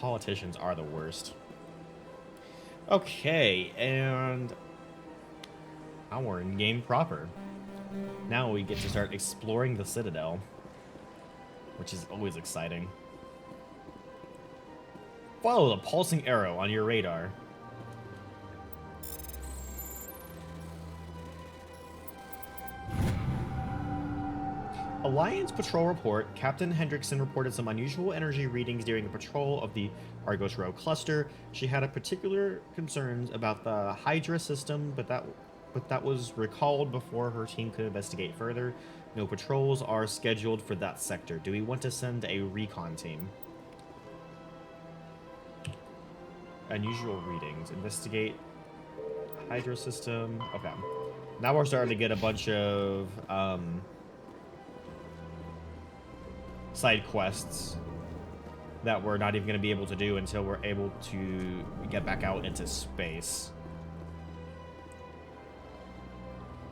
politicians are the worst. Okay, and now we're in game proper. Now we get to start exploring the Citadel, which is always exciting. Follow the pulsing arrow on your radar. Alliance Patrol Report. Captain Hendrickson reported some unusual energy readings during a patrol of the Argos Row cluster. She had a particular concerns about the Hydra system, but that was recalled before her team could investigate further. No patrols are scheduled for that sector. Do we want to send a recon team? Unusual readings. Investigate Hydra system. Okay. Now we're starting to get a bunch of side quests that we're not even going to be able to do until we're able to get back out into space.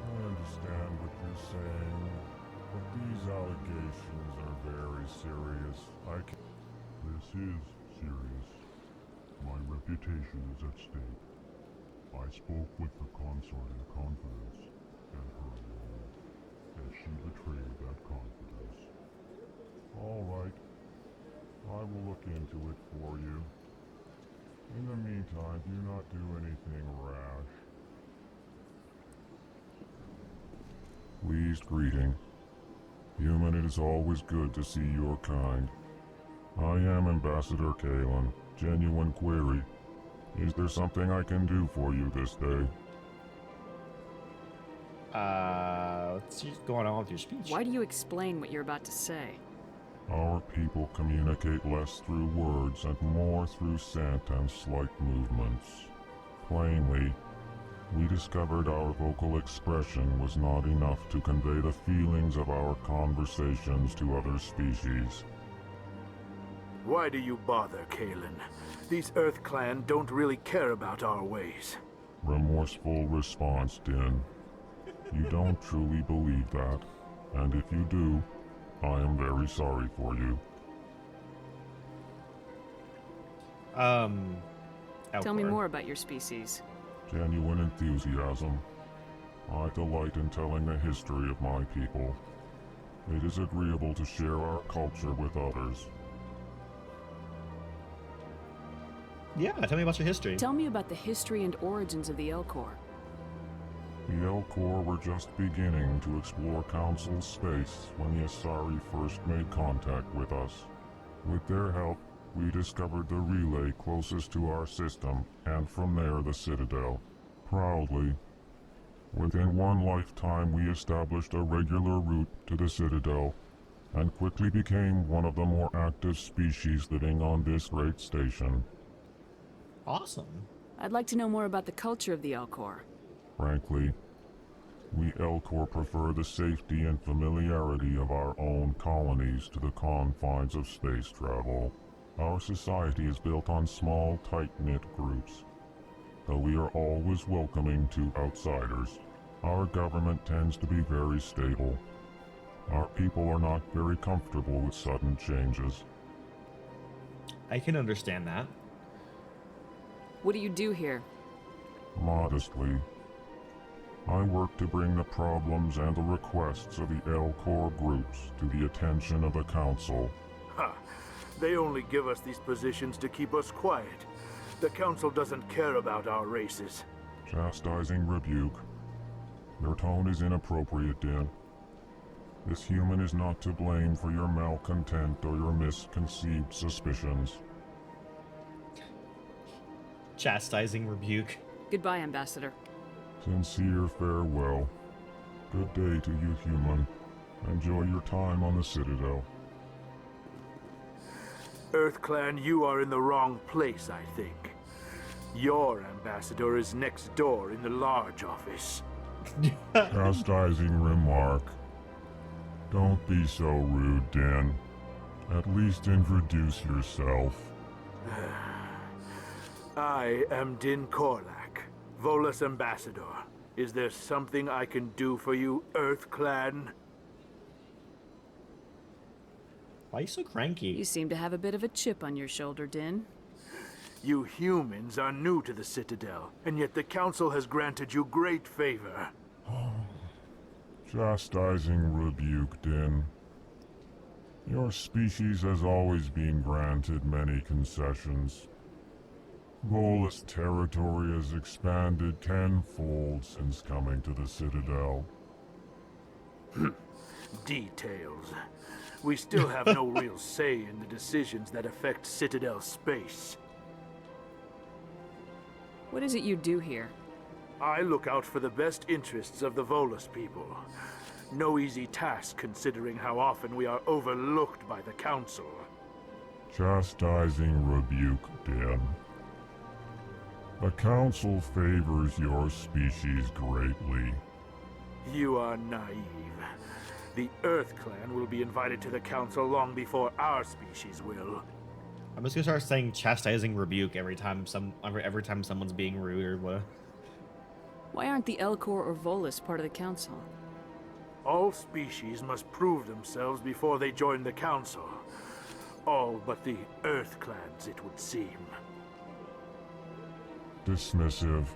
I understand what you're saying, but these allegations are very serious. This is serious. My reputation is at stake. I spoke with the consort in confidence, and her alone, and she betrayed that confidence. All right. I will look into it for you. In the meantime, do not do anything rash. Pleased greeting. Human, it is always good to see your kind. I am Ambassador Kalen. Genuine query. Is there something I can do for you this day? What's going on with your speech? Why do you explain what you're about to say? Our people communicate less through words and more through scent and slight movements. Plainly, we discovered our vocal expression was not enough to convey the feelings of our conversations to other species. Why do you bother, Kalen? These Earth Clan don't really care about our ways. Remorseful response, Din. You don't truly believe that, and if you do, I am very sorry for you. Tell me more about your species. Genuine enthusiasm. I delight in telling the history of my people. It is agreeable to share our culture with others. Yeah, tell me about your history. Tell me about the history and origins of the Elcor. The Elcor were just beginning to explore Council space when the Asari first made contact with us. With their help, we discovered the relay closest to our system, and from there the Citadel. Proudly, within one lifetime we established a regular route to the Citadel, and quickly became one of the more active species living on this great station. Awesome. I'd like to know more about the culture of the Elcor. Frankly, we Elcor prefer the safety and familiarity of our own colonies to the confines of space travel. Our society is built on small, tight-knit groups, though we are always welcoming to outsiders. Our government tends to be very stable. Our people are not very comfortable with sudden changes. I can understand that. What do you do here? Modestly, I work to bring the problems and the requests of the Elcor groups to the attention of the Council. Ha! They only give us these positions to keep us quiet. The Council doesn't care about our races. Chastising rebuke. Your tone is inappropriate, Din. This human is not to blame for your malcontent or your misconceived suspicions. Chastising rebuke. Goodbye, Ambassador. Sincere farewell. Good day to you, human. Enjoy your time on the Citadel. Earth Clan, you are in the wrong place, I think. Your ambassador is next door in the large office. Chastising remark. Don't be so rude, Din. At least introduce yourself. I am Din Korlak, Volus Ambassador. Is there something I can do for you, Earth Clan? Why are you so cranky? You seem to have a bit of a chip on your shoulder, Din. You humans are new to the Citadel, and yet the Council has granted you great favor. Chastising rebuke, Din. Your species has always been granted many concessions. Volus territory has expanded tenfold since coming to the Citadel. Details. We still have no real say in the decisions that affect Citadel space. What is it you do here? I look out for the best interests of the Volus people. No easy task considering how often we are overlooked by the Council. Chastising rebuke, Din. The Council favors your species greatly. You are naive. The Earth Clan will be invited to the Council long before our species will. I'm just gonna start saying chastising rebuke every time someone's being rude or what. Why aren't the Elcor or Volus part of the Council? All species must prove themselves before they join the Council. All but the Earth Clans, it would seem. Dismissive.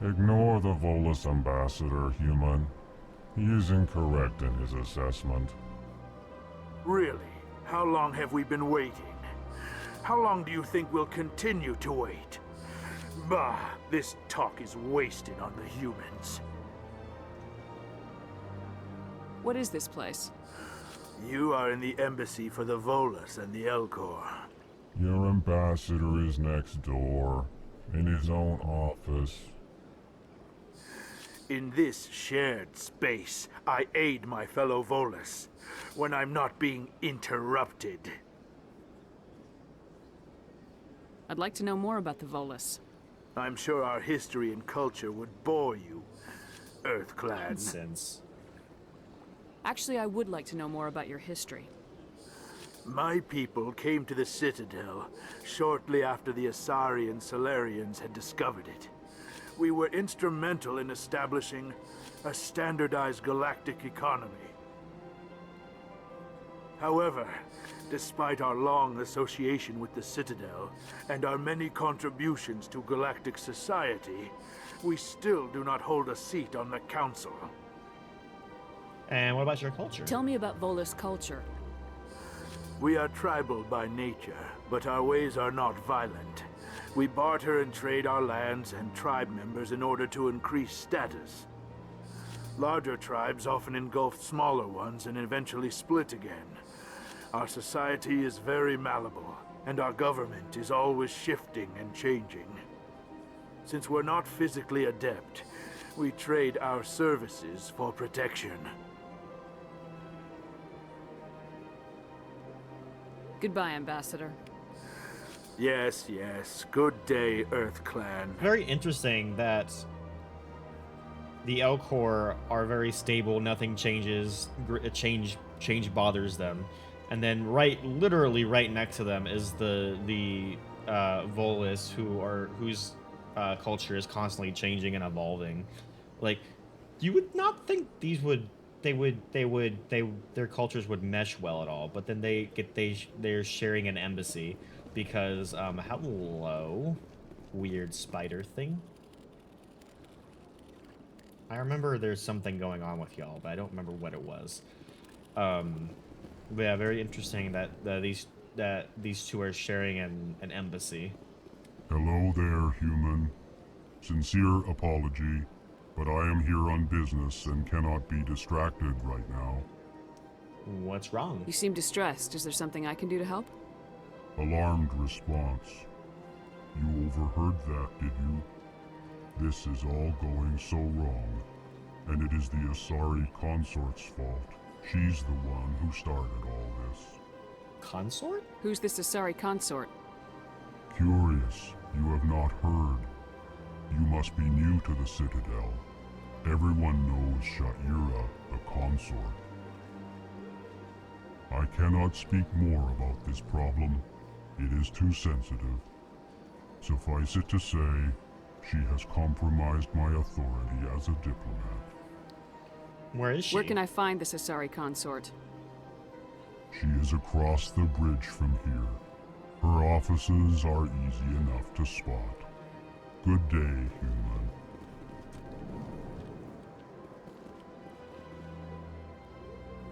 Ignore the Volus ambassador, human. He is incorrect in his assessment. Really? How long have we been waiting? How long do you think we'll continue to wait? Bah, this talk is wasted on the humans. What is this place? You are in the embassy for the Volus and the Elcor. Your ambassador is next door, in his own office. In this shared space, I aid my fellow Volus when I'm not being interrupted. I'd like to know more about the Volus. I'm sure our history and culture would bore you, Earth Clan. Nonsense. Actually, I would like to know more about your history. My people came to the Citadel shortly after the Asari and Solarians had discovered it. We were instrumental in establishing a standardized galactic economy. However, despite our long association with the Citadel and our many contributions to galactic society, we still do not hold a seat on the Council. And what about your culture? Tell me about Volus culture. We are tribal by nature, but our ways are not violent. We barter and trade our lands and tribe members in order to increase status. Larger tribes often engulf smaller ones and eventually split again. Our society is very malleable, and our government is always shifting and changing. Since we're not physically adept, we trade our services for protection. Goodbye, Ambassador. Yes, yes. Good day, Earth Clan. Very interesting that the Elcor are very stable. Nothing changes. Change bothers them. And then literally right next to them is the Volus, whose culture is constantly changing and evolving. Like, you would not think their cultures would mesh well at all, but then they're sharing an embassy because hello, weird spider thing. I remember there's something going on with y'all, but I don't remember what it was. But yeah, very interesting that these two are sharing an embassy. Hello there, human. Sincere apology, but I am here on business and cannot be distracted right now. What's wrong? You seem distressed. Is there something I can do to help? Alarmed response. You overheard that, did you? This is all going so wrong, and it is the Asari consort's fault. She's the one who started all this. Consort? Who's this Asari consort? Curious, you have not heard. You must be new to the Citadel. Everyone knows Sha'ira, the consort. I cannot speak more about this problem. It is too sensitive. Suffice it to say, she has compromised my authority as a diplomat. Where is she? Where can I find this Asari consort? She is across the bridge from here. Her offices are easy enough to spot. Good day, human.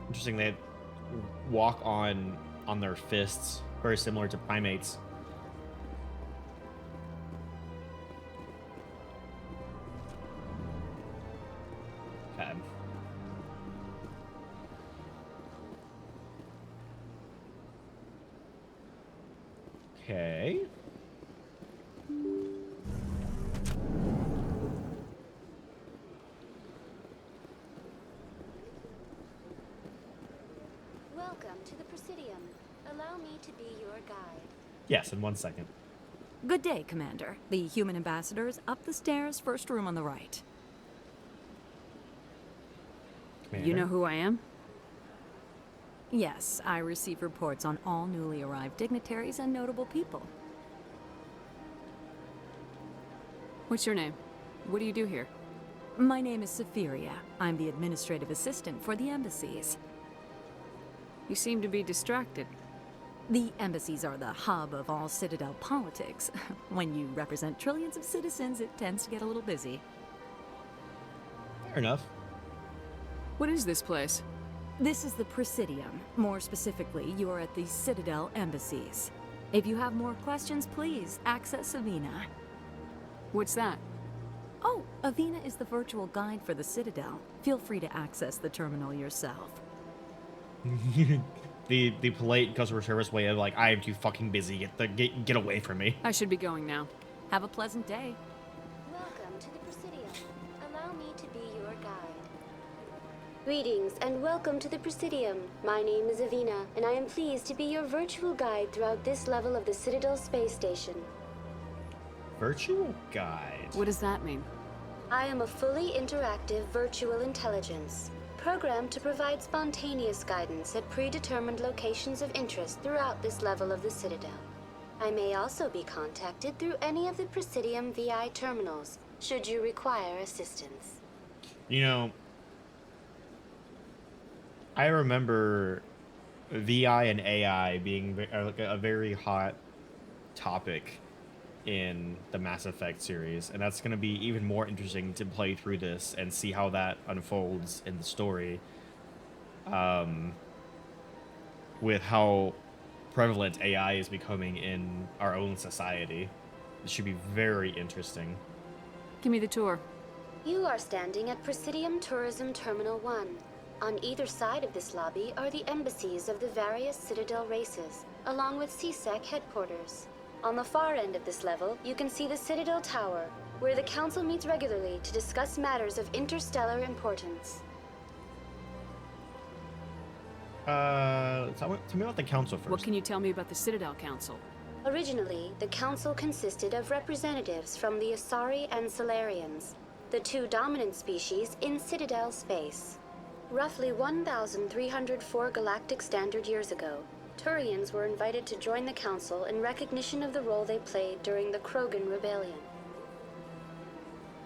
Interesting, they walk on their fists, very similar to primates. Okay. Okay. Welcome to the Presidium. Allow me to be your guide. Yes, in 1 second. Good day, Commander. The human ambassador is up the stairs, first room on the right. Commander. You know who I am? Yes, I receive reports on all newly arrived dignitaries and notable people. What's your name? What do you do here? My name is Safiria. I'm the administrative assistant for the embassies. You seem to be distracted. The embassies are the hub of all Citadel politics. When you represent trillions of citizens, it tends to get a little busy. Fair enough. What is this place? This is the Presidium. More specifically, you are at the Citadel embassies. If you have more questions, please access Avina. What's that? Oh, Avina is the virtual guide for the Citadel. Feel free to access the terminal yourself. the polite customer service way of like, I am too fucking busy. Get away from me. I should be going now. Have a pleasant day. Welcome to the Presidium. Allow me to be your guide. Greetings and welcome to the Presidium. My name is Avina, and I am pleased to be your virtual guide throughout this level of the Citadel space station. Virtual guide. What does that mean? I am a fully interactive virtual intelligence, programmed to provide spontaneous guidance at predetermined locations of interest throughout this level of the Citadel. I may also be contacted through any of the Presidium VI terminals, should you require assistance. You know, I remember VI and AI being a very hot topic in the Mass Effect series, and that's going to be even more interesting to play through this and see how that unfolds in the story, with how prevalent AI is becoming in our own society. It should be very interesting. Give me the tour. You are standing at Presidium Tourism Terminal 1. On either side of this lobby are the embassies of the various Citadel races, along with CSEC headquarters. On the far end of this level, you can see the Citadel Tower, where the Council meets regularly to discuss matters of interstellar importance. Tell me about the Council first. What can you tell me about the Citadel Council? Originally, the Council consisted of representatives from the Asari and Solarians, the two dominant species in Citadel space. Roughly 1,304 galactic standard years ago, Turians were invited to join the Council in recognition of the role they played during the Krogan Rebellion.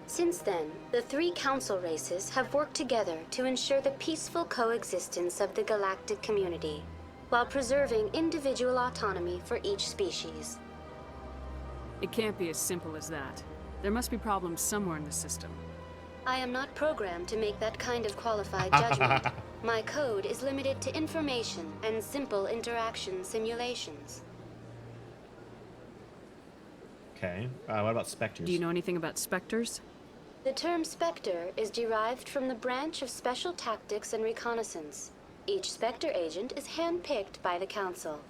Since then, the three Council races have worked together to ensure the peaceful coexistence of the galactic community, while preserving individual autonomy for each species. It can't be as simple as that. There must be problems somewhere in the system. I am not programmed to make that kind of qualified judgment. My code is limited to information and simple interaction simulations. Okay. What about specters? Do you know anything about specters? The term Spectre is derived from the branch of Special Tactics and Reconnaissance. Each Spectre agent is handpicked by the Council.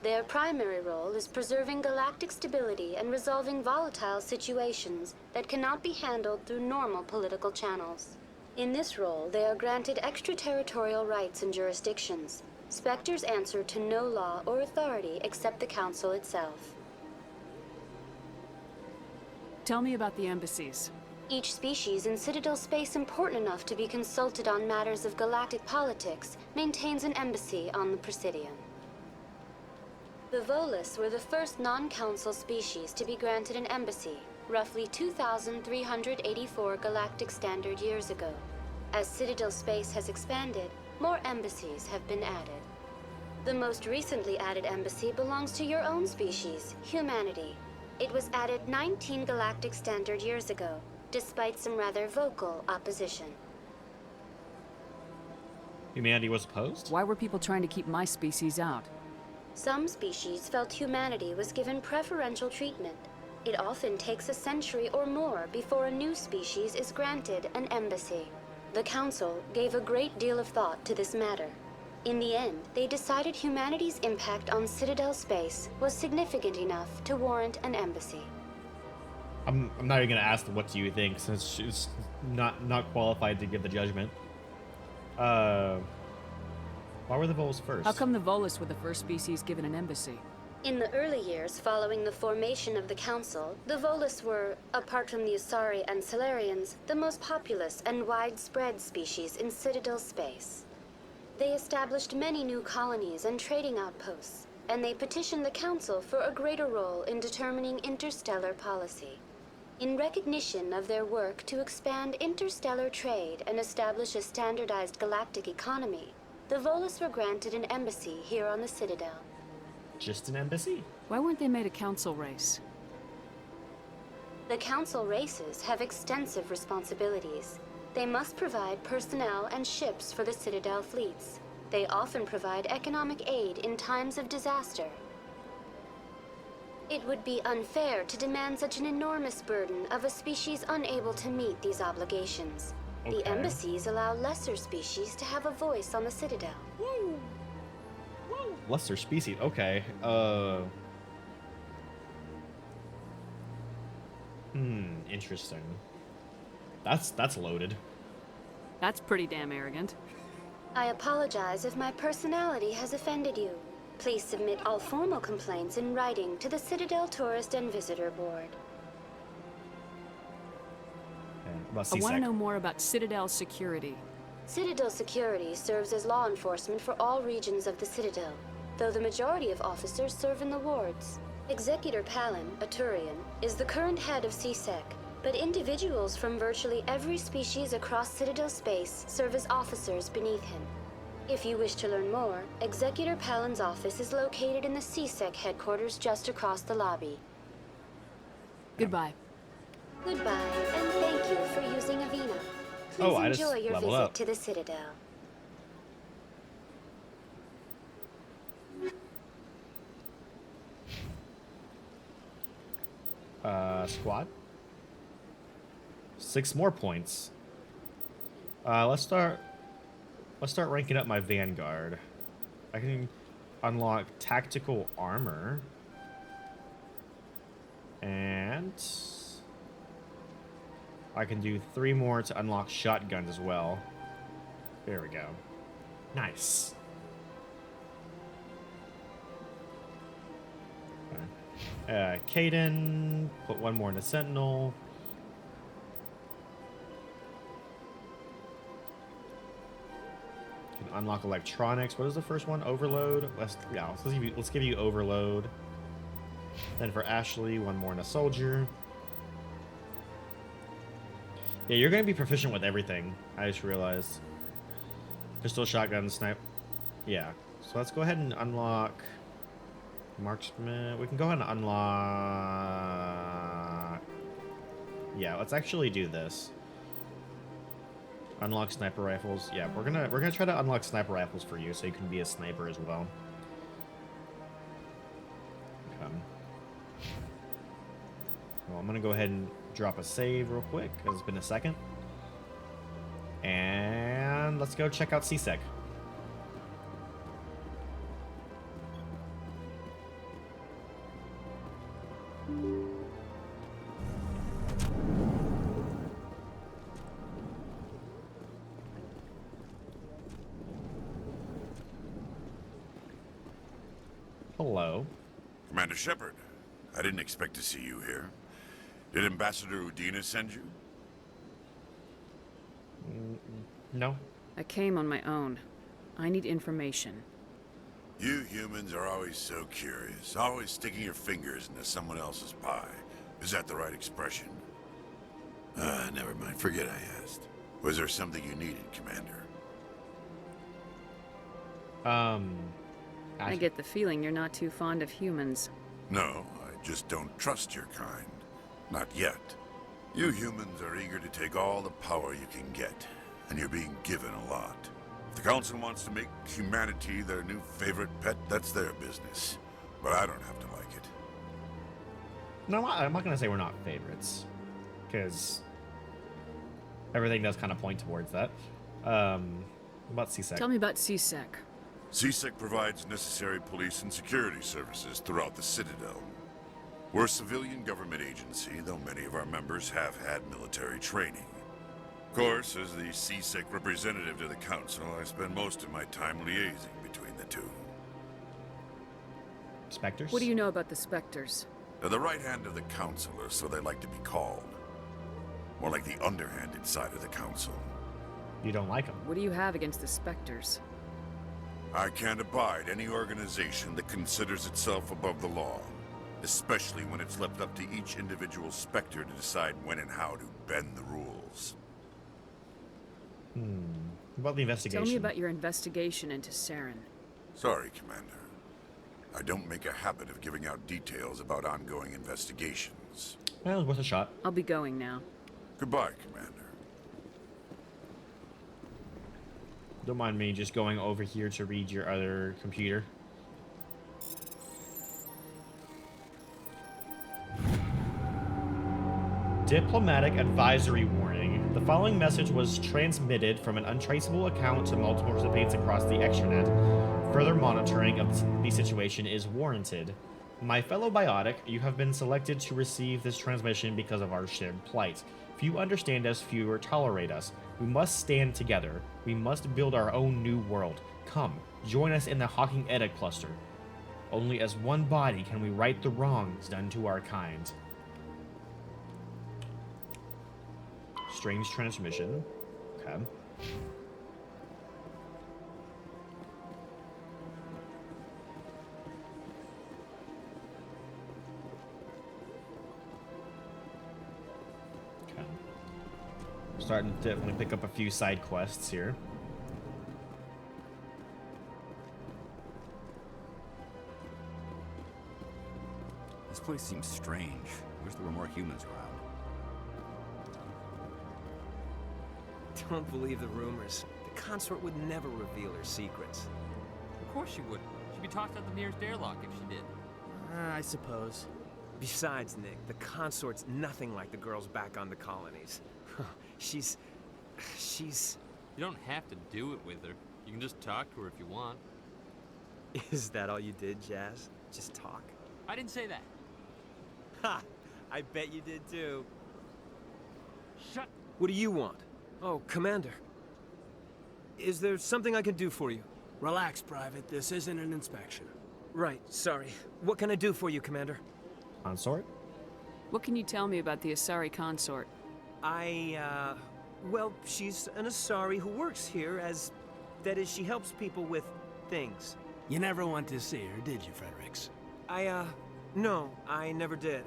Their primary role is preserving galactic stability and resolving volatile situations that cannot be handled through normal political channels. In this role, they are granted extraterritorial rights and jurisdictions. Spectres answer to no law or authority except the Council itself. Tell me about the embassies. Each species in Citadel space important enough to be consulted on matters of galactic politics maintains an embassy on the Presidium. The Volus were the first non-Council species to be granted an embassy, roughly 2,384 galactic standard years ago. As Citadel space has expanded, more embassies have been added. The most recently added embassy belongs to your own species, humanity. It was added 19 galactic standard years ago, despite some rather vocal opposition. Humanity was opposed? Why were people trying to keep my species out? Some species felt humanity was given preferential treatment. It often takes a century or more before a new species is granted an embassy. The Council gave a great deal of thought to this matter. In the end, they decided humanity's impact on Citadel space was significant enough to warrant an embassy. I'm not even gonna ask what do you think, since she's not qualified to give the judgment. Why were the Vols first? How come the Volus were the first species given an embassy? In the early years following the formation of the Council, the Volus were, apart from the Usari and Solarians, the most populous and widespread species in Citadel space. They established many new colonies and trading outposts, and they petitioned the Council for a greater role in determining interstellar policy. In recognition of their work to expand interstellar trade and establish a standardized galactic economy, the Volus were granted an embassy here on the Citadel. Just an embassy? Why weren't they made a council race? The Council races have extensive responsibilities. They must provide personnel and ships for the Citadel fleets. They often provide economic aid in times of disaster. It would be unfair to demand such an enormous burden of a species unable to meet these obligations. The Okay. embassies allow lesser species to have a voice on the Citadel. Lesser species. Okay. Interesting. That's loaded. That's pretty damn arrogant. I apologize if my personality has offended you. Please submit all formal complaints in writing to the Citadel Tourist and Visitor Board. Okay. About I want to CSEC. know more about Citadel security. Citadel Security serves as law enforcement for all regions of the Citadel, though the majority of officers serve in the wards. Executor Palin, a Turian, is the current head of CSEC, but individuals from virtually every species across Citadel space serve as officers beneath him. If you wish to learn more, Executor Palin's office is located in the CSEC headquarters just across the lobby. Goodbye. Goodbye, and thank you for using Avina. Please Oh, I just enjoy your leveled visit up. to the Citadel. Squad. 6 more points. Let's start ranking up my Vanguard. I can unlock tactical armor. And I can do 3 more to unlock shotguns as well. There we go. Nice. Caden, put 1 more in the Sentinel. Can unlock electronics. What is the first one? Overload. Let's give you overload. Then for Ashley, 1 more in a soldier. Yeah, you're gonna be proficient with everything. I just realized. Pistol, shotgun, snipe. Yeah. So let's go ahead and unlock marksman. We can go ahead and unlock. Yeah, let's actually do this. Unlock sniper rifles. Yeah, we're gonna try to unlock sniper rifles for you, so you can be a sniper as well. Well, I'm gonna go ahead and drop a save real quick, because it's been a second. And let's go check out CSEC. Hello. Commander Shepard, I didn't expect to see you here. Did Ambassador Udina send you? No. I came on my own. I need information. You humans are always so curious, always sticking your fingers into someone else's pie. Is that the right expression? Never mind. Forget I asked. Was there something you needed, Commander? I get the feeling you're not too fond of humans. No, I just don't trust your kind. Not yet. You humans are eager to take all the power you can get, and you're being given a lot. If the Council wants to make humanity their new favorite pet, that's their business. But I don't have to like it. No, I'm not gonna say we're not favorites, because everything does kind of point towards that. What about CSEC? Tell me about CSEC. CSEC provides necessary police and security services throughout the Citadel. We're a civilian government agency, though many of our members have had military training. Of course, as the CSEC representative to the Council, I spend most of my time liaising between the two. Spectres? What do you know about the Spectres? They're the right hand of the Council, or so they like to be called. More like the underhanded side of the Council. You don't like them? What do you have against the Spectres? I can't abide any organization that considers itself above the law. Especially when it's left up to each individual Spectre to decide when and how to bend the rules. What about the investigation? Tell me about your investigation into Saren. Sorry, Commander. I don't make a habit of giving out details about ongoing investigations. Well, it was worth a shot. I'll be going now. Goodbye, Commander. Don't mind me just going over here to read your other computer. Diplomatic advisory warning. The following message was transmitted from an untraceable account to multiple recipients across the extranet. Further monitoring of the situation is warranted. My fellow biotic, you have been selected to receive this transmission because of our shared plight. Few understand us, fewer tolerate us. We must stand together. We must build our own new world. Come, join us in the Hawking Edda cluster. Only as one body can we right the wrongs done to our kind. Strange transmission. Okay. Starting to definitely pick up a few side quests here. This place seems strange. I wish there were more humans around. Don't believe the rumors. The consort would never reveal her secrets. Of course she wouldn't. She'd be tossed out the nearest airlock if she did. I suppose. Besides, Nick, the consort's nothing like the girls back on the colonies. She's... You don't have to do it with her. You can just talk to her if you want. Is that all you did, Jazz? Just talk? I didn't say that. Ha! I bet you did too. Shut... What do you want? Oh, Commander. Is there something I can do for you? Relax, Private. This isn't an inspection. Right, sorry. What can I do for you, Commander? Consort? What can you tell me about the Asari consort? Well, she's an Asari who works here as... That is, she helps people with things. You never went to see her, did you, Fredericks? No, I never did.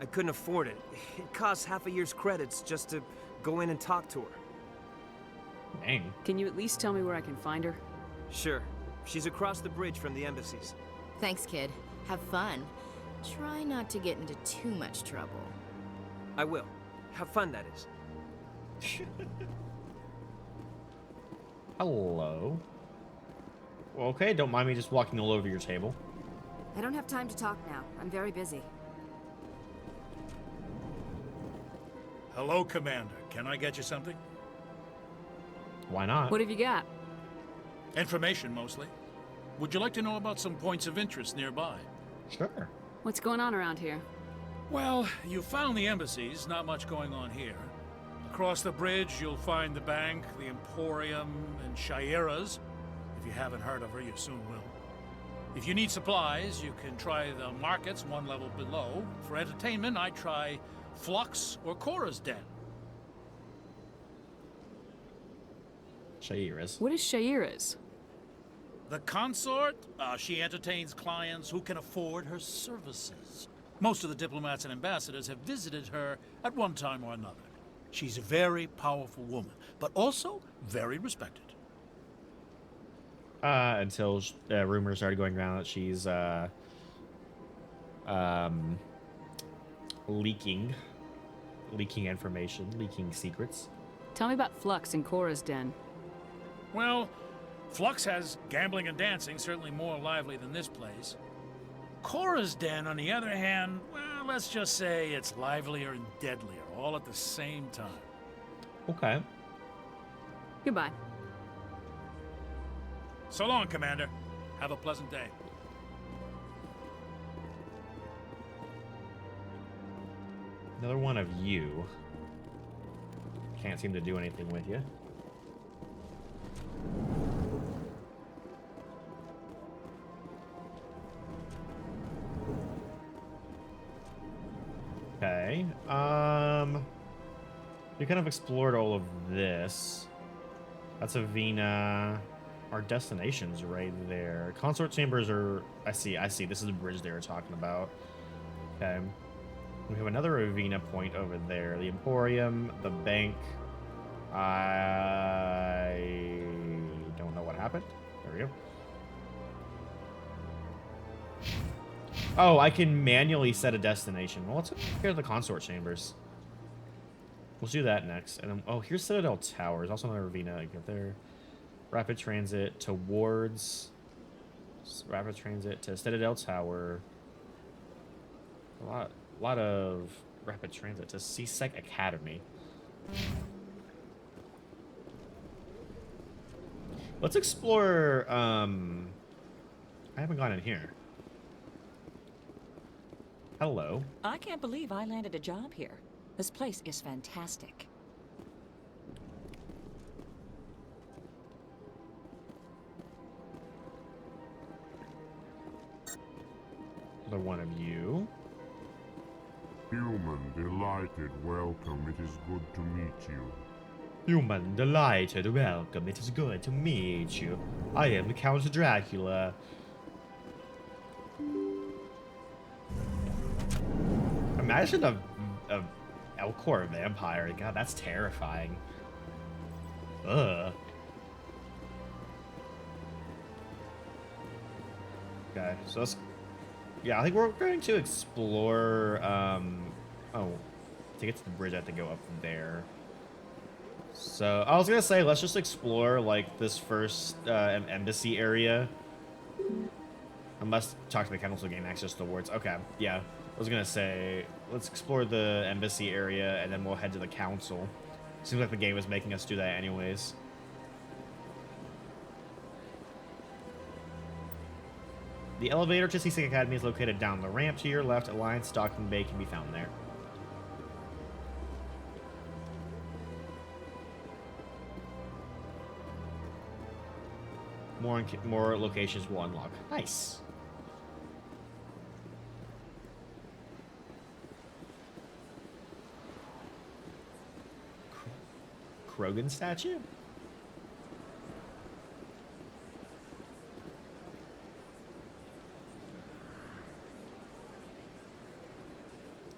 I couldn't afford it. It costs half a year's credits just to go in and talk to her. Dang. Can you at least tell me where I can find her? Sure. She's across the bridge from the embassies. Thanks, kid. Have fun. Try not to get into too much trouble. I will. Have fun, that is. Hello. Well, okay, don't mind me just walking all over your table. I don't have time to talk now. I'm very busy. Hello, Commander. Can I get you something? Why not? What have you got? Information, mostly. Would you like to know about some points of interest nearby? Sure. What's going on around here? Well, you found the embassies. Not much going on here. Across the bridge, you'll find the bank, the Emporium, and Shaira's. If you haven't heard of her, you soon will. If you need supplies, you can try the markets one level below. For entertainment, I'd try Flux or Cora's Den. Shaira's. What is Shaira's? The consort, she entertains clients who can afford her services. Most of the diplomats and ambassadors have visited her at one time or another. She's a very powerful woman, but also very respected. Until rumors started going around that she's um, leaking information, leaking secrets. Tell me about Flux and Cora's den. Well, Flux has gambling and dancing, certainly more lively than this place. Cora's den, on the other hand, well, let's just say it's livelier and deadlier, all at the same time. Okay. Goodbye. So long, Commander. Have a pleasant day. Another one of you. Can't seem to do anything with you. Okay. You kind of explored all of this. That's Avina. Our destination's right there. Consort chambers are... I see. This is the bridge they were talking about. Okay. We have another Avina point over there. The Emporium, the bank. I don't know what happened. There we go. Oh, I can manually set a destination. Well, let's go here to the consort chambers. We'll do that next. And then, oh, here's Citadel Towers. Also another Ravina. Get there. Rapid transit towards... Rapid transit to Citadel Tower. A lot of rapid transit to CSEC Academy. Let's explore... I haven't gone in here. Hello. I can't believe I landed a job here. This place is fantastic. Another one of you. Human, delighted, welcome. It is good to meet you. Human, delighted, welcome. It is good to meet you. I am the Count Dracula. Imagine a Elcor vampire. God, that's terrifying. Ugh. Okay, so let's... Yeah, I think we're going to explore... Oh, to get to the bridge, I have to go up there. So, I was going to say, let's just explore, like, this first embassy area. Unless talk to the council to gain access to the wards. Okay, yeah. I was going to say, let's explore the embassy area, and then we'll head to the council. Seems like the game is making us do that anyways. The elevator to CSEC Academy is located down the ramp to your left. Alliance Docking Bay can be found there. More locations will unlock. Nice. Krogan statue?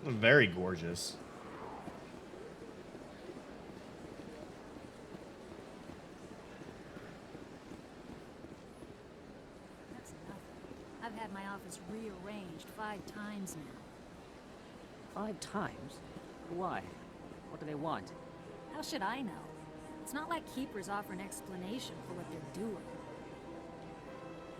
Very gorgeous. That's nothing. I've had my office rearranged 5 times now. 5 times? Why? What do they want? How should I know? It's not like keepers offer an explanation for what they're doing.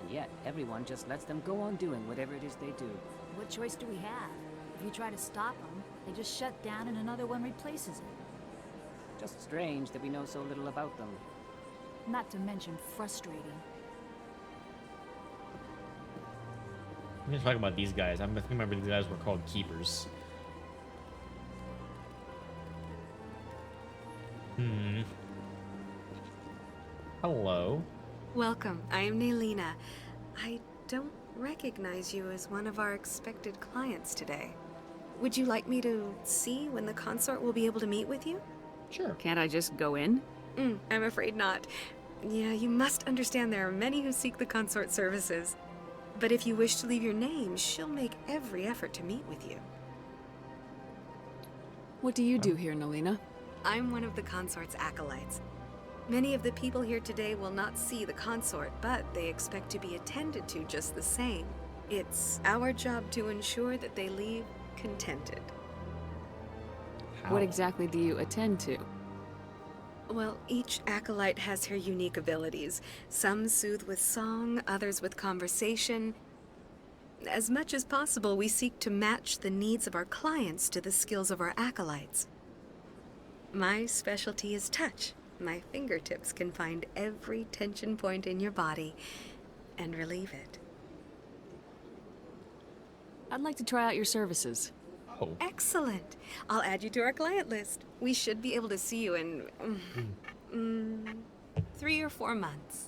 And yet, everyone just lets them go on doing whatever it is they do. What choice do we have? If you try to stop them, they just shut down and another one replaces it. Just strange that we know so little about them. Not to mention frustrating. I'm just talking about these guys. I remember these guys were called keepers. Hello. Welcome. I am Nelina. I don't recognize you as one of our expected clients today. Would you like me to see when the consort will be able to meet with you? Sure. Can't I just go in? I'm afraid not. Yeah, you must understand there are many who seek the consort services. But if you wish to leave your name, she'll make every effort to meet with you. What do you do here, Nelina? I'm one of the consort's acolytes. Many of the people here today will not see the consort, but they expect to be attended to just the same. It's our job to ensure that they leave contented. What exactly do you attend to? Well, each acolyte has her unique abilities. Some soothe with song, others with conversation. As much as possible, we seek to match the needs of our clients to the skills of our acolytes. My specialty is touch. My fingertips can find every tension point in your body and relieve it. I'd like to try out your services. Oh. Excellent. I'll add you to our client list. We should be able to see you in 3 or 4 months.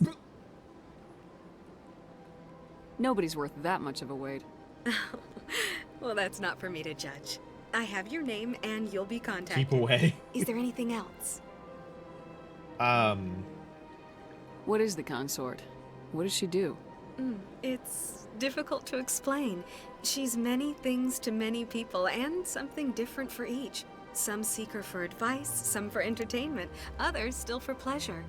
Nobody's worth that much of a wait. Well, that's not for me to judge. I have your name and you'll be contacted. Keep away. Is there anything else? What is the consort? What does she do? It's difficult to explain. She's many things to many people, and something different for each. Some seek her for advice, some for entertainment, others still for pleasure.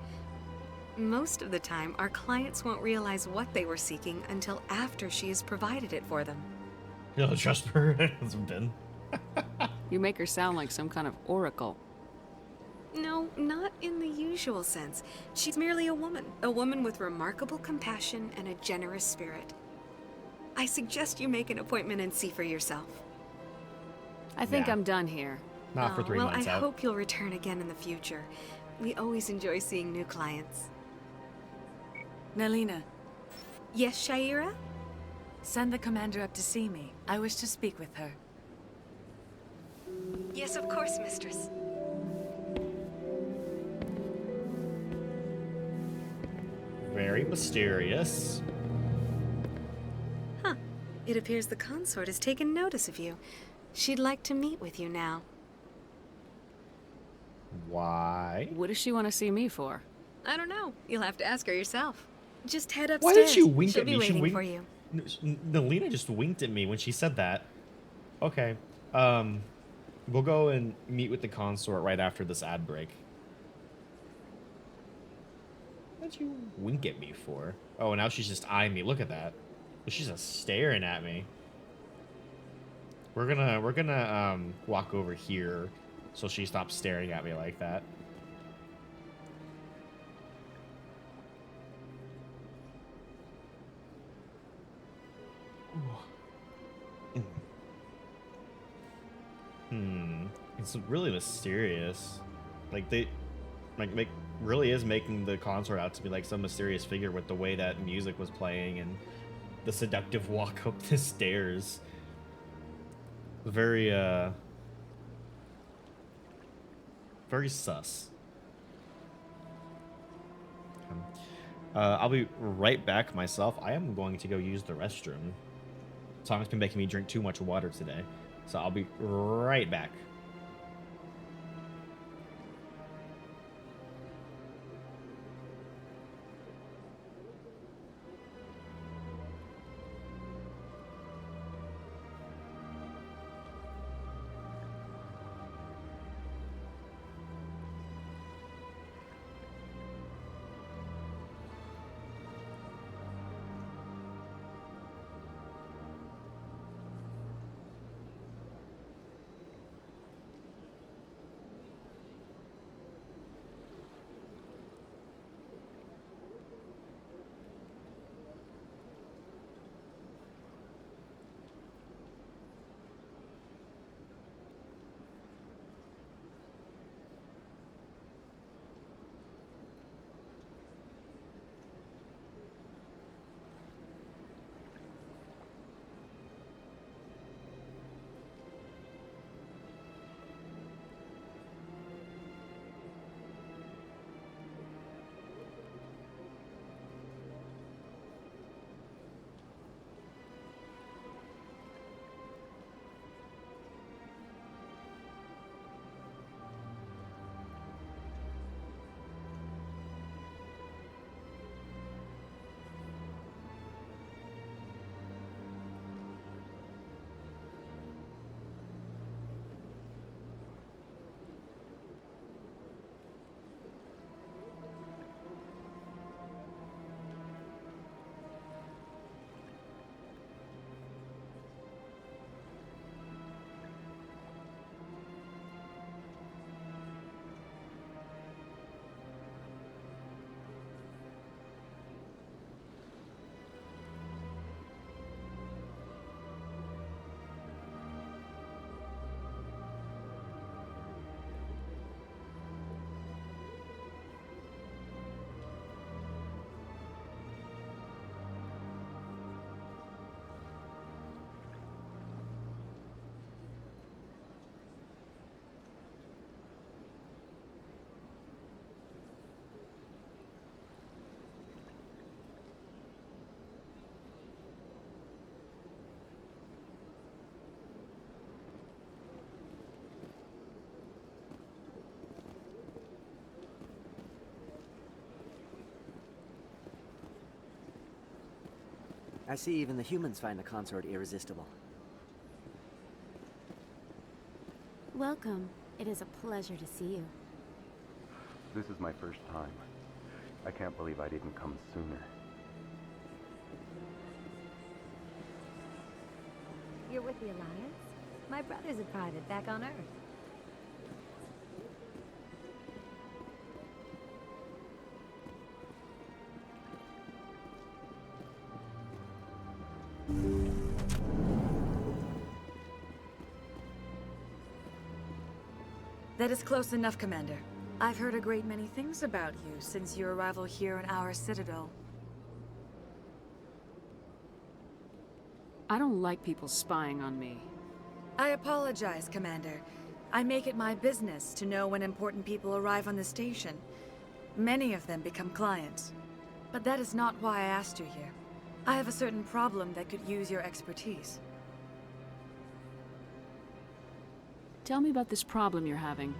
Most of the time, our clients won't realize what they were seeking until after she has provided it for them. You don't trust her? Hasn't been. You make her sound like some kind of oracle. No, not in the usual sense. She's merely a woman with remarkable compassion and a generous spirit. I suggest you make an appointment and see for yourself. I think I'm done here. Not for 3 well, months I out. hope you'll return again in the future. We always enjoy seeing new clients. Nelina, Yes, Shaira? send the commander up to see me. I wish to speak with her. Yes, of course, mistress. Very mysterious. Huh. It appears the consort has taken notice of you. She'd like to meet with you now. Why? What does she want to see me for? I don't know. You'll have to ask her yourself. Just head upstairs. Why did she wink She'll at be me? She waiting winked. for you. Nelina just winked at me when she said that. Okay. We'll go and meet with the consort right after this ad break. What did you wink at me for? Oh, now she's just eyeing me. Look at that. She's just staring at me. We're gonna walk over here so she stops staring at me like that. It's really mysterious. Like they really is making the consort out to be like some mysterious figure with the way that music was playing and the seductive walk up the stairs. Very very sus. I'll be right back myself. I am going to go use the restroom. Tom's been making me drink too much water today. So I'll be right back. I see even the humans find the consort irresistible. Welcome. It is a pleasure to see you. This is my first time. I can't believe I didn't come sooner. You're with the Alliance? My brother's a private back on Earth. That is close enough, Commander. I've heard a great many things about you since your arrival here in our Citadel. I don't like people spying on me. I apologize, Commander. I make it my business to know when important people arrive on the station. Many of them become clients. But that is not why I asked you here. I have a certain problem that could use your expertise. Tell me about this problem you're having.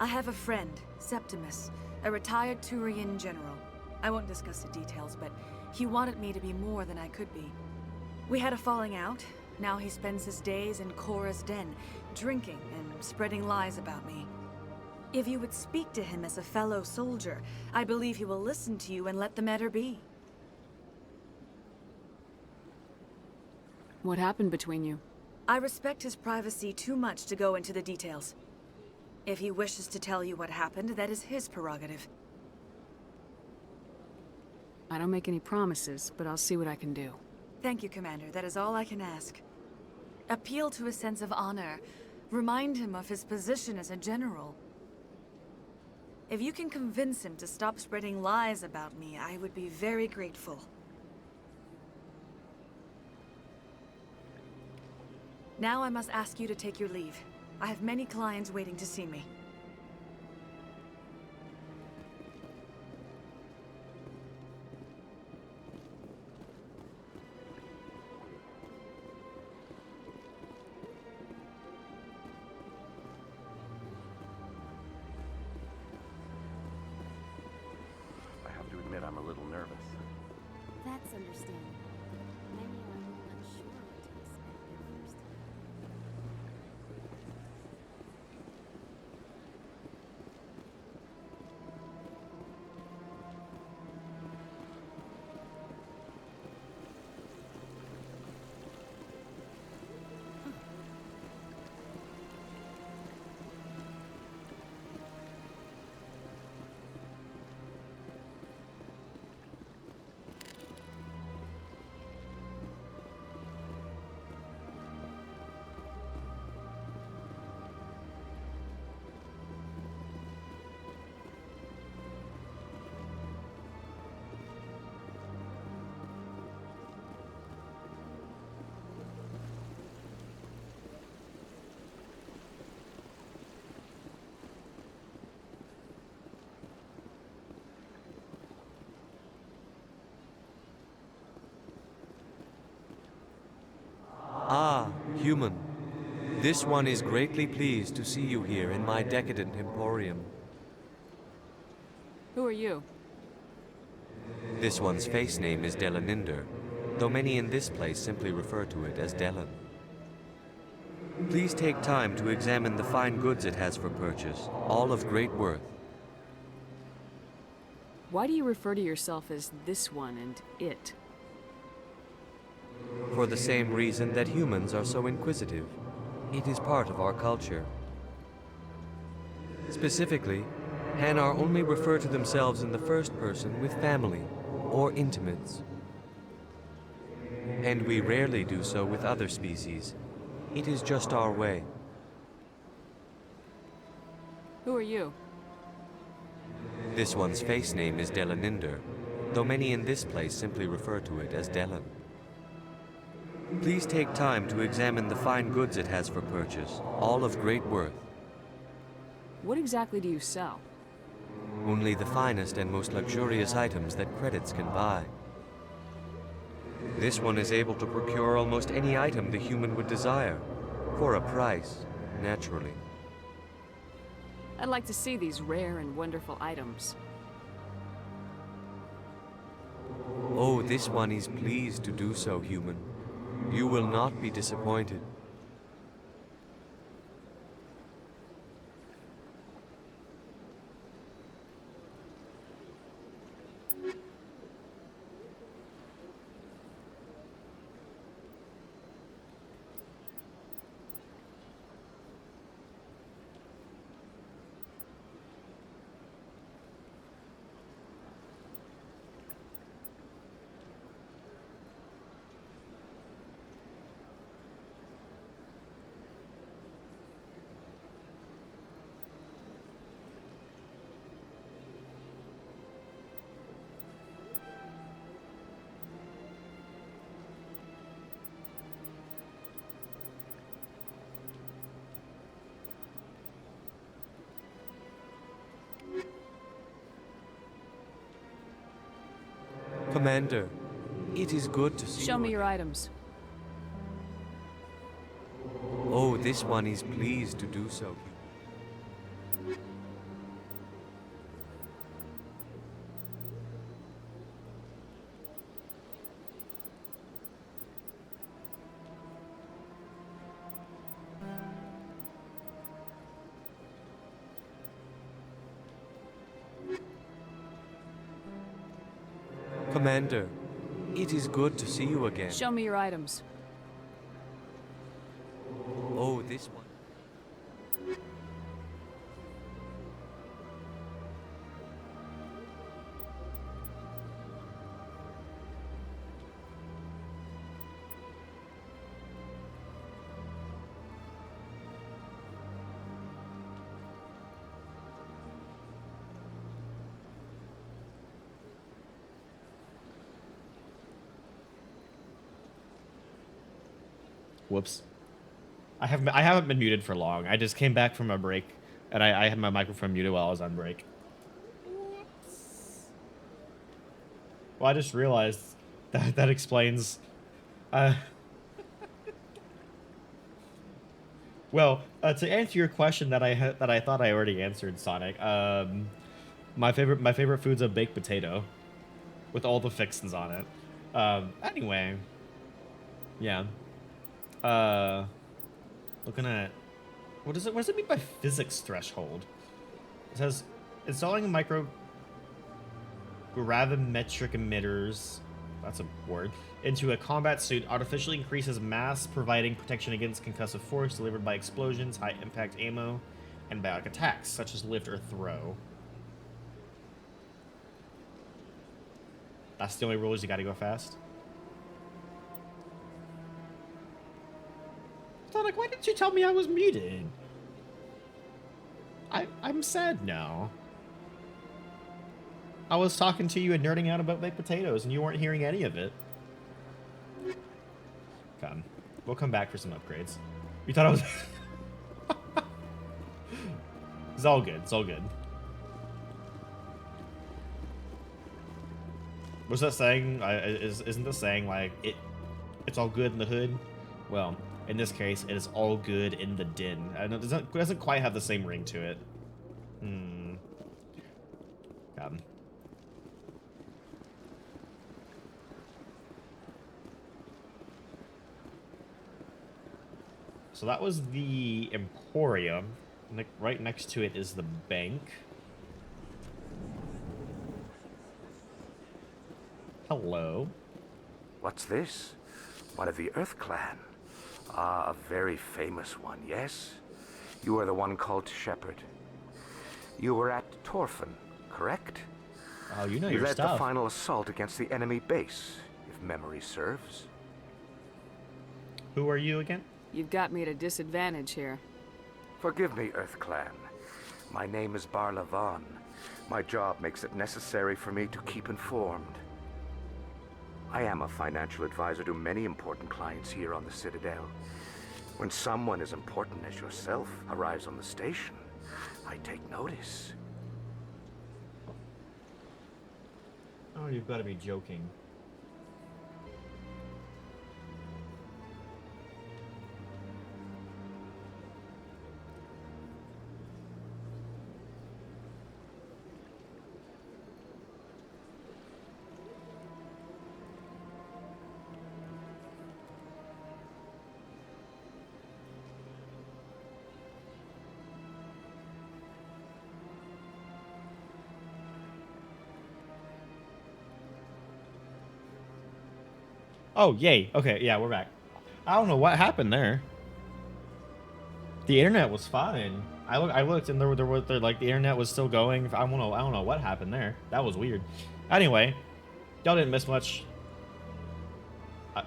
I have a friend, Septimus, a retired Turian general. I won't discuss the details, but he wanted me to be more than I could be. We had a falling out. Now he spends his days in Cora's den, drinking and spreading lies about me. If you would speak to him as a fellow soldier, I believe he will listen to you and let the matter be. What happened between you? I respect his privacy too much to go into the details. If he wishes to tell you what happened, that is his prerogative. I don't make any promises, but I'll see what I can do. Thank you, Commander. That is all I can ask. Appeal to a sense of honor. Remind him of his position as a general. If you can convince him to stop spreading lies about me, I would be very grateful. Now I must ask you to take your leave. I have many clients waiting to see me. I have to admit I'm a little nervous. That's understandable. Many are a little unsure what to expect their first time. Ah, human. This one is greatly pleased to see you here in my decadent emporium. Who are you? This one's face name is Delaninder, though many in this place simply refer to it as Delan. Please take time to examine the fine goods it has for purchase, all of great worth. Why do you refer to yourself as this one and it? For the same reason that humans are so inquisitive. It is part of our culture. Specifically, Hanar only refer to themselves in the first person with family or intimates. And we rarely do so with other species. It is just our way. Who are you? This one's face name is Delaninder, though many in this place simply refer to it as Delan. Please take time to examine the fine goods it has for purchase, all of great worth. What exactly do you sell? Only the finest and most luxurious items that credits can buy. This one is able to procure almost any item the human would desire, for a price, naturally. I'd like to see these rare and wonderful items. Oh, Oh, this one is pleased to do so, human. You will not be disappointed. Commander, it is good to see Show you me your again. items. Oh, this one is pleased to do so. Commander, it is good to see you again. Show me your items. Oh, this one. Whoops. I haven't been muted for long. I just came back from a break, and I had my microphone muted while I was on break. Well, I just realized that explains. Well, to answer your question that I thought I already answered, Sonic. My favorite food's a baked potato, with all the fixins on it. Anyway, yeah. Looking at what does it mean by physics threshold? It says installing micro gravimetric emitters, that's a word, into a combat suit artificially increases mass, providing protection against concussive force delivered by explosions, high impact ammo, and biotic attacks such as lift or throw. That's the only rule, is you gotta go fast. Sonic, why didn't you tell me I was muted? I'm sad now. I was talking to you and nerding out about baked potatoes, and you weren't hearing any of it. Come. We'll come back for some upgrades. You thought I was... It's all good. It's all good. What's that saying? Isn't the saying, like, it's all good in the hood? Well, in this case, it is all good in the din. I know it doesn't quite have the same ring to it. Come. So that was the Emporium. Right next to it is the bank. Hello. What's this? One of the Earth Clan. Ah, a very famous one, yes? You are the one called Shepherd. You were at Torfin, correct? Oh, you know you your led stuff. the final assault against the enemy base, if memory serves. Who are you again? You've got me at a disadvantage here. Forgive me, Earth Clan. My name is Barla Vaughn. My job makes it necessary for me to keep informed. I am a financial advisor to many important clients here on the Citadel. When someone as important as yourself arrives on the station, I take notice. Oh, you've got to be joking. Oh, yay. Okay, yeah, we're back. I don't know what happened there. The internet was fine. I looked and there like the internet was still going. I don't know what happened there. That was weird. Anyway, y'all didn't miss much.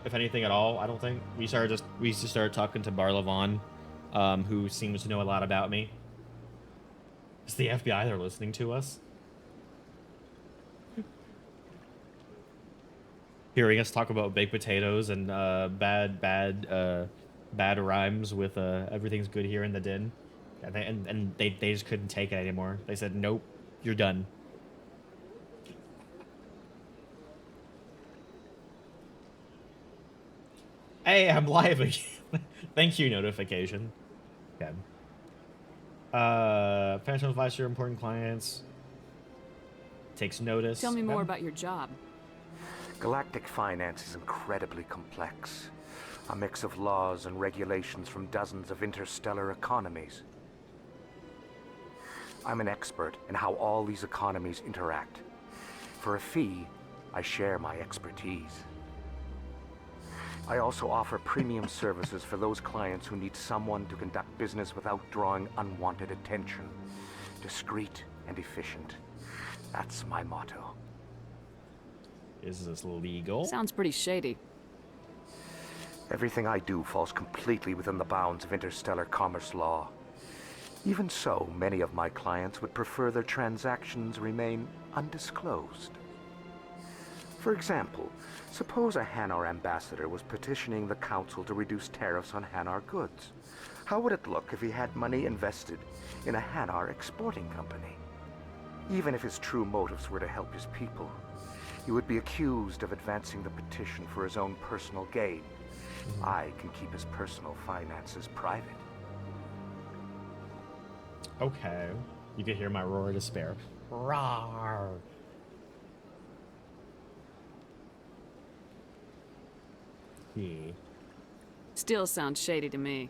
If anything at all, I don't think. We just started talking to Barlavon, who seems to know a lot about me. It's the FBI, they're listening to us. Hearing us talk about baked potatoes and bad rhymes with everything's good here in the den. And they just couldn't take it anymore. They said, nope, you're done. Hey, I'm live again. Thank you, notification. Okay. Financial advisor, important clients. Takes notice. Tell me more about your job. Galactic finance is incredibly complex. A mix of laws and regulations from dozens of interstellar economies. I'm an expert in how all these economies interact. For a fee, I share my expertise. I also offer premium services for those clients who need someone to conduct business without drawing unwanted attention. Discreet and efficient. That's my motto. Is this legal? Sounds pretty shady. Everything I do falls completely within the bounds of interstellar commerce law. Even so, many of my clients would prefer their transactions remain undisclosed. For example, suppose a Hanar ambassador was petitioning the council to reduce tariffs on Hanar goods. How would it look if he had money invested in a Hanar exporting company? Even if his true motives were to help his people, he would be accused of advancing the petition for his own personal gain. I can keep his personal finances private. Okay. You can hear my roar of despair. Roar. Yeah. Still sounds shady to me.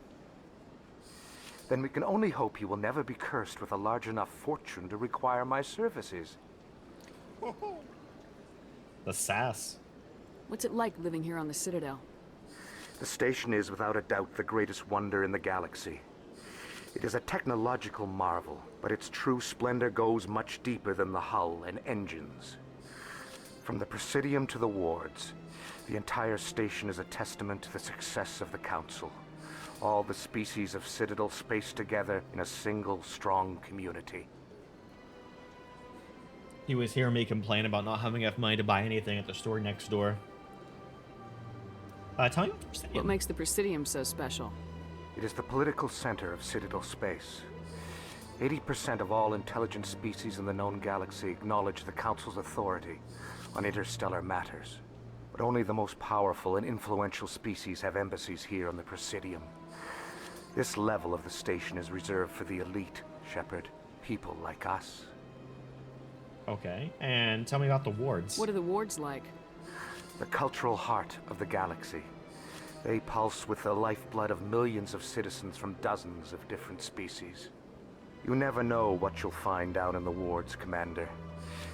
Then we can only hope he will never be cursed with a large enough fortune to require my services. The sass. What's it like living here on the Citadel? The station is without a doubt the greatest wonder in the galaxy. It is a technological marvel, but its true splendor goes much deeper than the hull and engines. From the Presidium to the wards, the entire station is a testament to the success of the Council. All the species of Citadel spaced together in a single, strong community. He was hearing me complain about not having enough money to buy anything at the store next door. Tell me what the Presidium. What makes the Presidium so special? It is the political center of Citadel space. 80% of all intelligent species in the known galaxy acknowledge the Council's authority on interstellar matters. But only the most powerful and influential species have embassies here on the Presidium. This level of the station is reserved for the elite, Shepard. People like us. Okay, and tell me about the wards. What are the wards like? The cultural heart of the galaxy. They pulse with the lifeblood of millions of citizens from dozens of different species. You never know what you'll find down in the wards, Commander.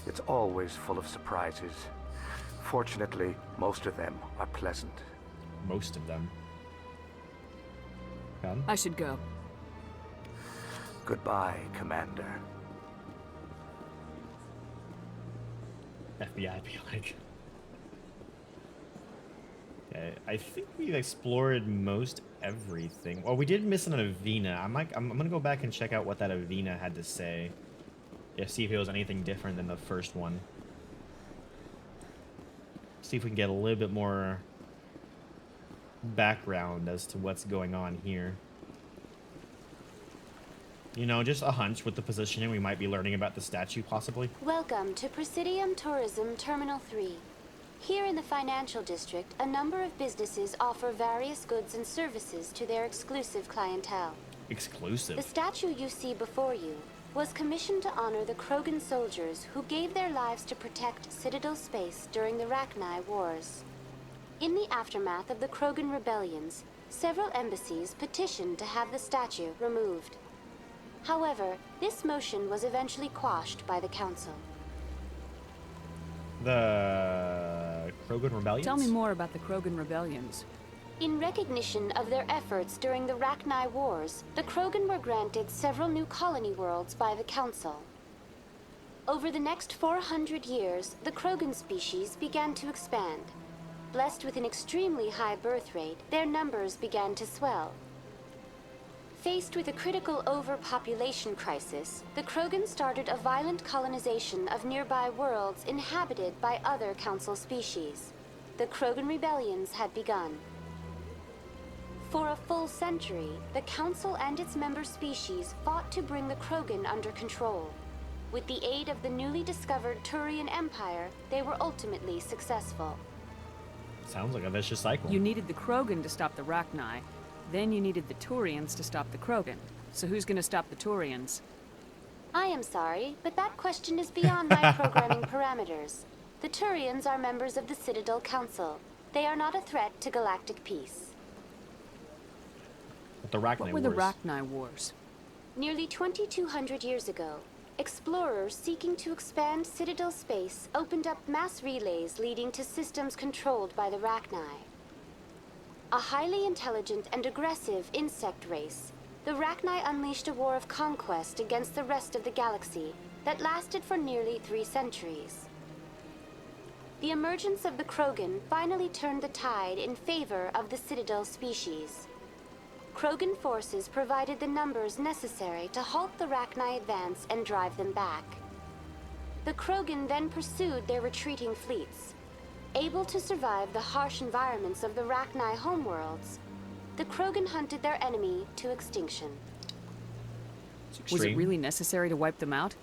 It's always full of surprises. Fortunately, most of them are pleasant. Most of them. Come. I should go. Goodbye, Commander. FBI be like. Okay, I think we've explored most everything. Well, we did miss an Avena. I'm gonna go back and check out what that Avena had to say. Yeah, see if it was anything different than the first one. See if we can get a little bit more background as to what's going on here. You know, just a hunch with the positioning, we might be learning about the statue, possibly. Welcome to Presidium Tourism Terminal 3. Here in the financial district, a number of businesses offer various goods and services to their exclusive clientele. Exclusive? The statue you see before you was commissioned to honor the Krogan soldiers who gave their lives to protect Citadel space during the Rachni Wars. In the aftermath of the Krogan rebellions, several embassies petitioned to have the statue removed. However, this motion was eventually quashed by the Council. The Krogan rebellions? Tell me more about the Krogan rebellions. In recognition of their efforts during the Rachni Wars, the Krogan were granted several new colony worlds by the Council. Over the next 400 years, the Krogan species began to expand. Blessed with an extremely high birth rate, their numbers began to swell. Faced with a critical overpopulation crisis, the Krogan started a violent colonization of nearby worlds inhabited by other Council species. The Krogan rebellions had begun. For a full century, the Council and its member species fought to bring the Krogan under control. With the aid of the newly discovered Turian Empire, they were ultimately successful. Sounds like a vicious cycle. You needed the Krogan to stop the Rachni, then you needed the Turians to stop the Krogan. So who's gonna stop the Turians? I am sorry, but that question is beyond my programming parameters. The Turians are members of the Citadel Council. They are not a threat to galactic peace. The Rachni What were the Rachni Wars? Nearly 2,200 years ago, explorers seeking to expand Citadel space opened up mass relays leading to systems controlled by the Rachni. A highly intelligent and aggressive insect race, the Rachni unleashed a war of conquest against the rest of the galaxy that lasted for nearly 3 centuries. The emergence of the Krogan finally turned the tide in favor of the Citadel species. Krogan forces provided the numbers necessary to halt the Rachni advance and drive them back. The Krogan then pursued their retreating fleets. Able to survive the harsh environments of the Rachni homeworlds, the Krogan hunted their enemy to extinction. Was it really necessary to wipe them out?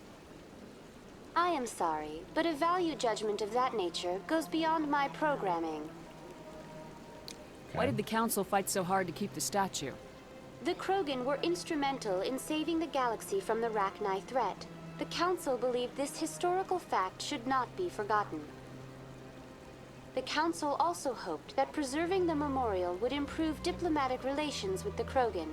I am sorry, but a value judgment of that nature goes beyond my programming. Why did the Council fight so hard to keep the statue? The Krogan were instrumental in saving the galaxy from the Rachni threat. The Council believed this historical fact should not be forgotten. The Council also hoped that preserving the memorial would improve diplomatic relations with the Krogan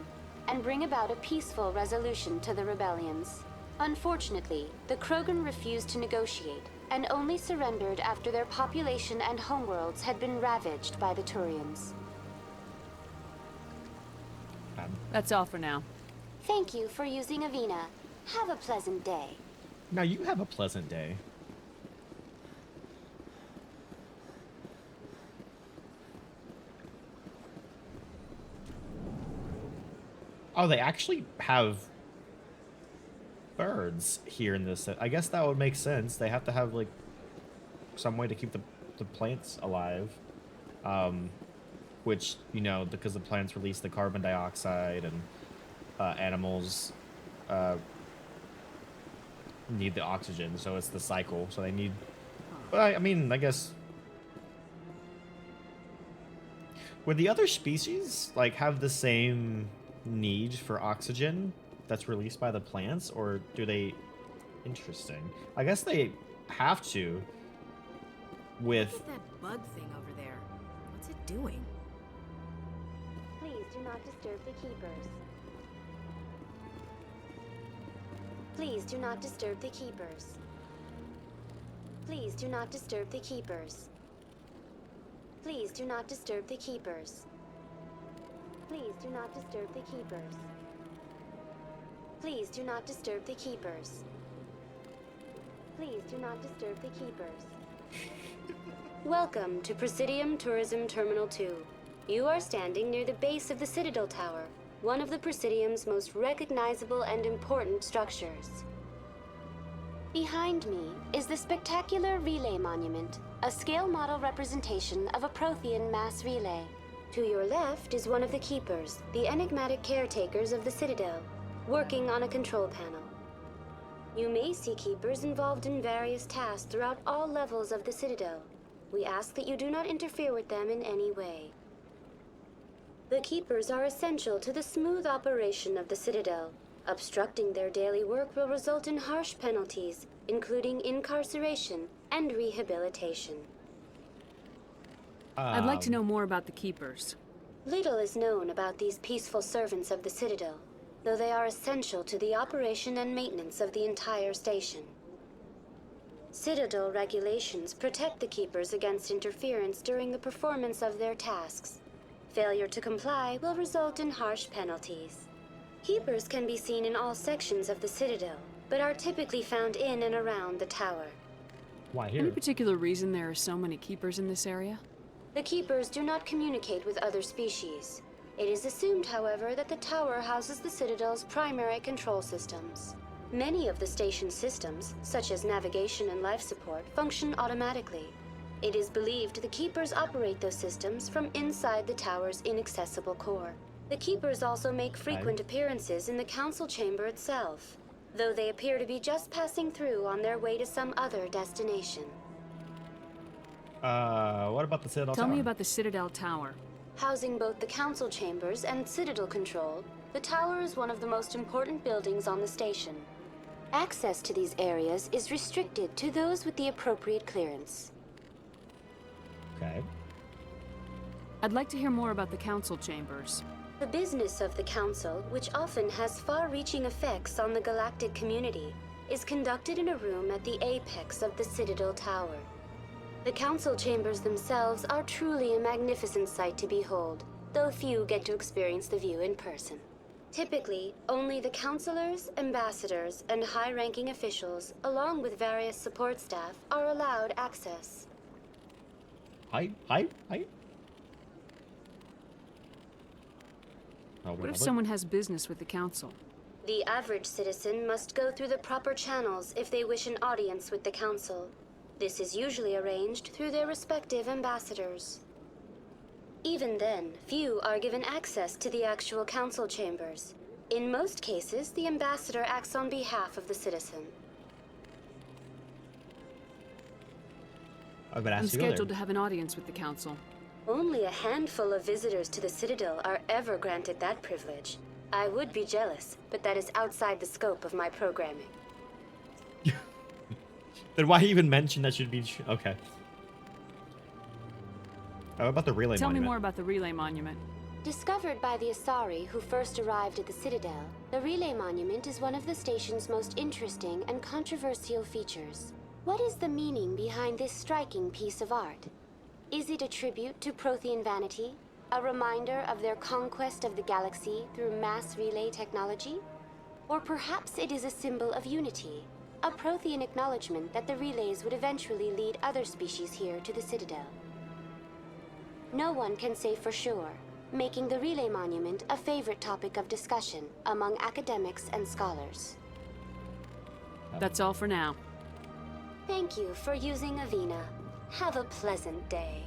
and bring about a peaceful resolution to the rebellions. Unfortunately, the Krogan refused to negotiate and only surrendered after their population and homeworlds had been ravaged by the Turians. That's all for now. Thank you for using Avina. Have a pleasant day. Now you have a pleasant day. Oh, they actually have birds here in this. I guess that would make sense. They have to have, like, some way to keep the plants alive. Which, you know, because the plants release the carbon dioxide and animals need the oxygen, so it's the cycle. So they need... But, I mean, I guess... Would the other species, like, have the same need for oxygen that's released by the plants, or do they... Interesting. I guess they have to with... Look at that bug thing over there. What's it doing? Please do not disturb the keepers. Please do not disturb the keepers. Please do not disturb the keepers. Please do not disturb the keepers. Please do not disturb the keepers. Please do not disturb the keepers. Please do not disturb the keepers. Welcome to Presidium Tourism Terminal 2. You are standing near the base of the Citadel Tower, one of the Presidium's most recognizable and important structures. Behind me is the spectacular Relay Monument, a scale model representation of a Prothean mass relay. To your left is one of the Keepers, the enigmatic caretakers of the Citadel, working on a control panel. You may see Keepers involved in various tasks throughout all levels of the Citadel. We ask that you do not interfere with them in any way. The Keepers are essential to the smooth operation of the Citadel. Obstructing their daily work will result in harsh penalties, including incarceration and rehabilitation. I'd like to know more about the Keepers. Little is known about these peaceful servants of the Citadel, though they are essential to the operation and maintenance of the entire station. Citadel regulations protect the Keepers against interference during the performance of their tasks. Failure to comply will result in harsh penalties. Keepers can be seen in all sections of the Citadel, but are typically found in and around the tower. Why Any particular reason there are so many Keepers in this area? The Keepers do not communicate with other species. It is assumed, however, that the tower houses the Citadel's primary control systems. Many of the station's systems, such as navigation and life support, function automatically. It is believed the Keepers operate those systems from inside the tower's inaccessible core. The Keepers also make frequent appearances in the council chamber itself, though they appear to be just passing through on their way to some other destination. What about the Citadel Tell Tower? me about the Citadel Tower. Housing both the council chambers and Citadel control, the tower is one of the most important buildings on the station. Access to these areas is restricted to those with the appropriate clearance. Okay. I'd like to hear more about the council chambers. The business of the council, which often has far-reaching effects on the galactic community, is conducted in a room at the apex of the Citadel Tower. The council chambers themselves are truly a magnificent sight to behold, though few get to experience the view in person. Typically, only the councilors, ambassadors, and high-ranking officials, along with various support staff, are allowed access. Hi. What if someone has business with the council? The average citizen must go through the proper channels if they wish an audience with the council. This is usually arranged through their respective ambassadors. Even then, few are given access to the actual council chambers. In most cases, the ambassador acts on behalf of the citizen. I'm scheduled to have an audience with the council. Only a handful of visitors to the Citadel are ever granted that privilege. I would be jealous, but that is outside the scope of my programming. Then why even mention that should be... Okay. How about the relay Tell monument? me more about the relay monument. Discovered by the Asari who first arrived at the Citadel, the relay monument is one of the station's most interesting and controversial features. What is the meaning behind this striking piece of art? Is it a tribute to Prothean vanity? A reminder of their conquest of the galaxy through mass relay technology? Or perhaps it is a symbol of unity, a Prothean acknowledgement that the relays would eventually lead other species here to the Citadel. No one can say for sure, making the relay monument a favorite topic of discussion among academics and scholars. That's all for now. Thank you for using Avina. Have a pleasant day.